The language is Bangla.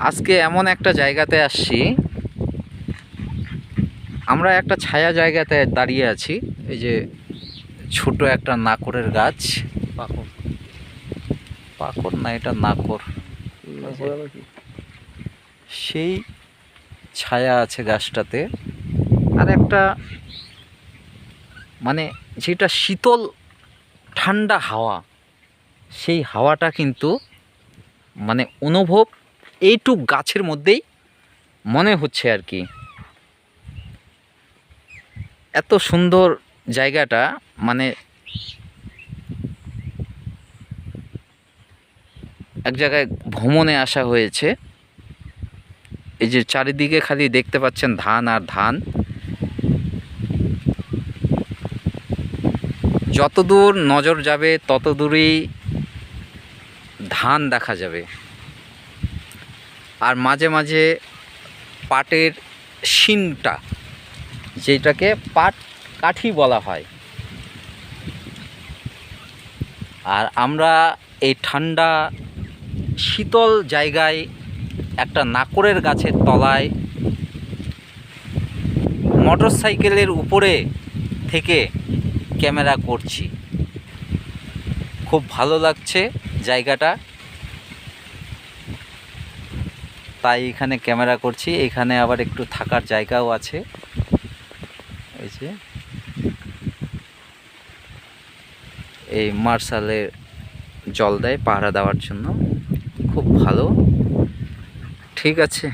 আজকে এমন একটা জায়গাতে আসছি, আমরা একটা ছায়া জায়গাতে দাঁড়িয়ে আছি। এই যে ছোট একটা নাকরের গাছ, পাকড় পাকড় না, এটা নাকর। সেই ছায়া আছে গাছটাতে, আর একটা মানে যেটা শীতল ঠান্ডা হাওয়া, সেই হাওয়াটা কিন্তু মানে অনুভব এইটুক গাছের মধ্যেই মনে হচ্ছে আর কি। এত সুন্দর জায়গাটা, মানে এক জায়গায় ভ্রমণে আসা হয়েছে। এই যে চারিদিকে খালি দেখতে পাচ্ছেন ধান আর ধান, যতদূর নজর যাবে তত দূরেই ধান দেখা যাবে, আর মাঝে মাঝে পাটের শিংটা, যেটাকে পাট কাঠি বলা হয়। আর আমরা এই ঠান্ডা শীতল জায়গায় একটা নাকরের গাছের তলায় মোটর সাইকেলের উপরে থেকে ক্যামেরা করছি। খুব ভালো লাগছে জায়গাটা, তাই এখানে ক্যামেরা করছি। এখানে আবার একটু থাকার জায়গাও আছে। এই যে এই মার্শালের জল দেয় পাহারা দেওয়ার জন্য, খুব ভালো। ঠিক আছে।